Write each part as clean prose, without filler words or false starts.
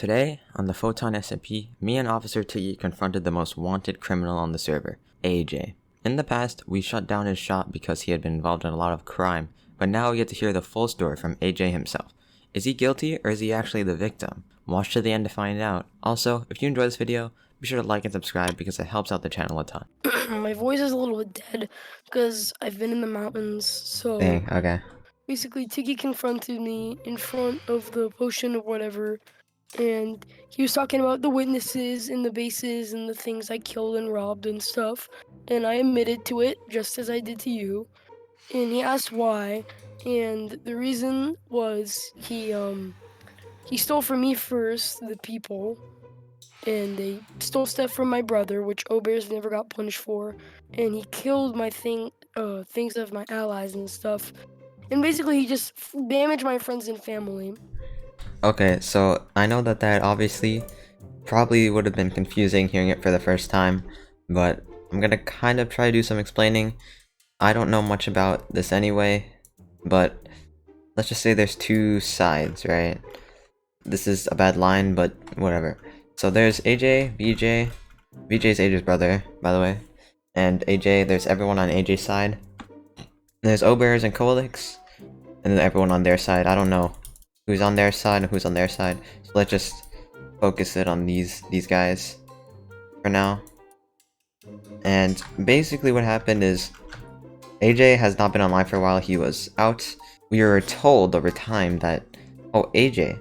Today, on the Photon SMP, me and Officer Tiggy confronted the most wanted criminal on the server, AJ. In the past, we shut down his shop because he had been involved in a lot of crime, but now we get to hear the full story from AJ himself. Is he guilty, or is he actually the victim? Watch to the end to find out. Also, if you enjoyed this video, be sure to like and subscribe because it helps out the channel a ton. My voice is a little bit dead because I've been in the mountains, so Dang, okay. basically Tiggy confronted me in front of the potion or whatever, and he was talking about the witnesses and the bases and the things I killed and robbed and stuff, and I admitted to it just as I did to you, and he asked why, and the reason was he stole from me first, the people, and they stole stuff from my brother, which Obears never got punished for, and he killed my things of my allies and stuff, and basically he just damaged my friends and family. Okay, so I know that obviously probably would have been confusing hearing it for the first time, but I'm gonna kind of try to do some explaining. I don't know much about this anyway, but let's just say there's two sides, right? This is a bad line, but whatever. So there's AJ, VJ. VJ's AJ's brother, by the way. And AJ, there's everyone on AJ's side. There's Obears and Colix, and then everyone on their side. I don't know who's on their side and who's on their side. So let's just focus it on these guys for now. And basically what happened is AJ has not been online for a while. He was out. We were told over time that, oh, AJ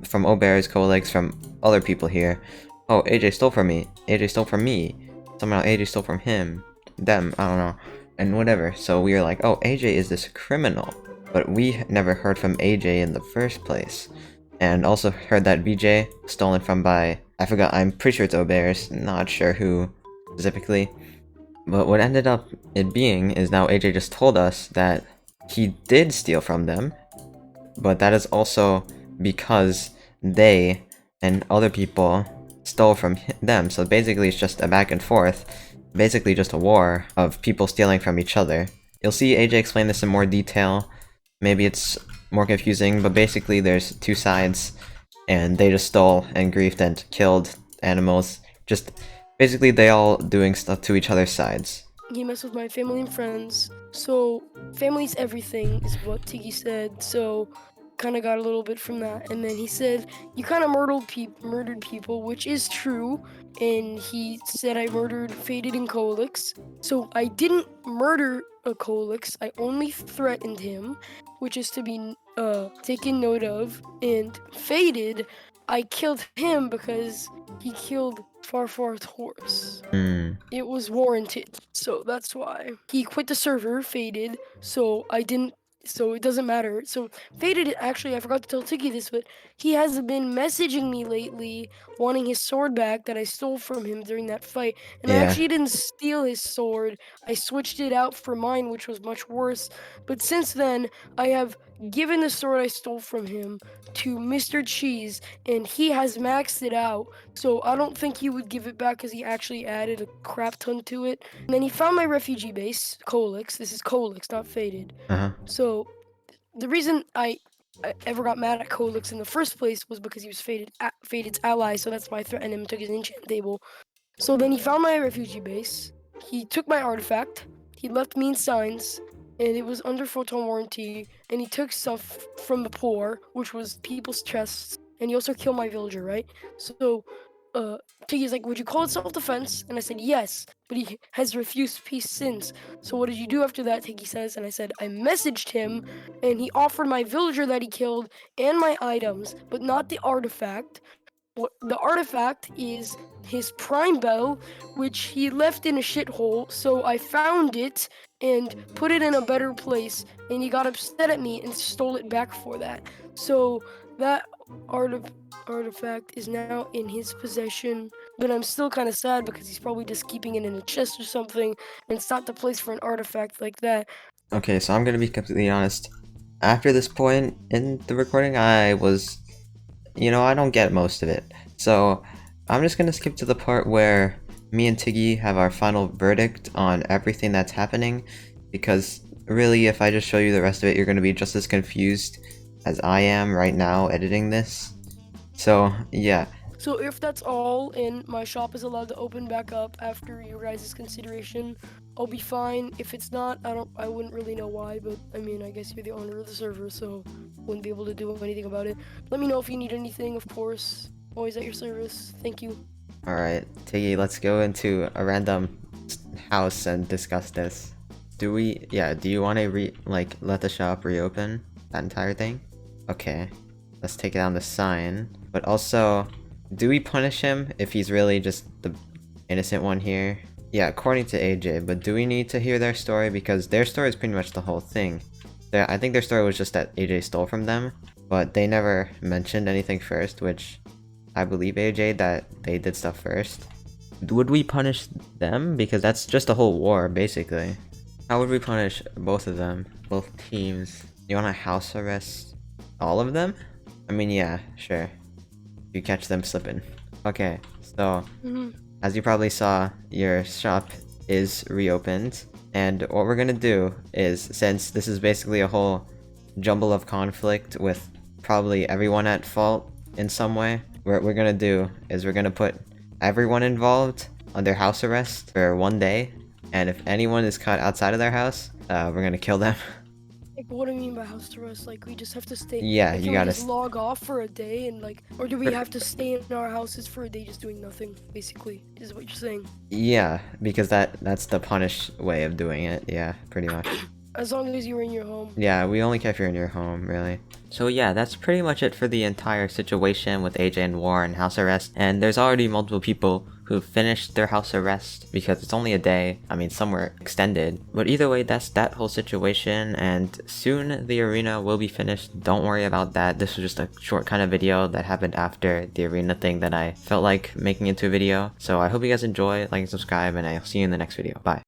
from Obears, Colix, from other people here. Oh, AJ stole from me. AJ stole from me. Somehow AJ stole from him. Them, I don't know. And whatever. So we were like, oh, AJ is this criminal. But we never heard from AJ in the first place. And also heard that VJ stolen from by, I forgot, I'm pretty sure it's Obears. Not sure who specifically. But what ended up it being is now AJ just told us that he did steal from them, but that is also because they and other people stole from them. So basically it's just a back and forth, basically just a war of people stealing from each other. You'll see AJ explain this in more detail. Maybe it's more confusing, but basically there's two sides and they just stole and griefed and killed animals. Just basically they all doing stuff to each other's sides. He messed with my family and friends, so family's everything is what Tiggy said, so kind of got a little bit from that. And then he said you kind of murdered people, which is true, and he said I murdered Faded and Colix. So I didn't murder a Colix, I only threatened him, which is to be taken note of. And Faded, I killed him because he killed Farfar's horse. It was warranted, so that's why. He quit the server, Faded, so it doesn't matter. So Faded, actually, I forgot to tell Tiki this, but he has been messaging me lately, wanting his sword back that I stole from him during that fight. And I Yeah. actually didn't steal his sword. I switched it out for mine, which was much worse. But since then, I have given the sword I stole from him to Mr. Cheese, and he has maxed it out. So I don't think he would give it back because he actually added a crap ton to it. And then he found my refugee base, Colix. This is Colix, not Faded. So the reason I ever got mad at Colix in the first place was because he was Faded's ally, so that's why I threatened him and took his enchant table. So then he found my refugee base, he took my artifact, he left me in signs, and it was under photon warranty, and he took stuff from the poor, which was people's chests, and he also killed my villager, right? So Tiggy's like, would you call it self-defense? And I said, yes, but he has refused peace since. So what did you do after that? Tiggy says, and I said, I messaged him, and he offered my villager that he killed and my items, but not the artifact. The artifact is his prime bow, which he left in a shithole, so I found it and put it in a better place, and he got upset at me and stole it back for that. So that artifact is now in his possession, but I'm still kind of sad because he's probably just keeping it in a chest or something, and it's not the place for an artifact like that. Okay, so I'm gonna be completely honest. After this point in the recording, I was, I don't get most of it. So I'm just gonna skip to the part where me and Tiggy have our final verdict on everything that's happening, because really, if I just show you the rest of it, you're gonna be just as confused as I am right now editing this. So, yeah. So if that's all, and my shop is allowed to open back up after your guys' consideration, I'll be fine. If it's not, I wouldn't really know why, but I mean, I guess you're the owner of the server, so wouldn't be able to do anything about it. Let me know if you need anything, of course. Always at your service. Thank you. Alright, Tiggy, let's go into a random house and discuss this. Do you want to let the shop reopen? That entire thing? Okay. Let's take down the sign. But also, do we punish him if he's really just the innocent one here? Yeah, according to AJ, but do we need to hear their story? Because their story is pretty much the whole thing. I think their story was just that AJ stole from them, but they never mentioned anything first, which I believe AJ that they did stuff first. Would we punish them? Because that's just a whole war, basically. How would we punish both of them? Both teams? You want to house arrest all of them? I mean, yeah, sure. You catch them slipping. Okay, so as you probably saw, your shop is reopened. And what we're gonna do is, since this is basically a whole jumble of conflict with probably everyone at fault in some way, what we're gonna do is we're gonna put everyone involved under house arrest for 1 day. And if anyone is caught outside of their house, we're gonna kill them. Like, what do you mean by house arrest? Like, we just have to stay. Yeah, like, you can we gotta. just log off for a day and like, or do we have to stay in our houses for a day just doing nothing? Basically, is what you're saying. Yeah, because that's the punish way of doing it. Yeah, pretty much. As long as you're in your home. Yeah, we only care if you're in your home, really. So yeah, that's pretty much it for the entire situation with AJ and War and house arrest. And there's already multiple people who finished their house arrest because it's only a day. I mean, some were extended. But either way, that's that whole situation, and soon the arena will be finished. Don't worry about that. This was just a short kind of video that happened after the arena thing that I felt like making into a video. So I hope you guys enjoy, like and subscribe, and I'll see you in the next video. Bye.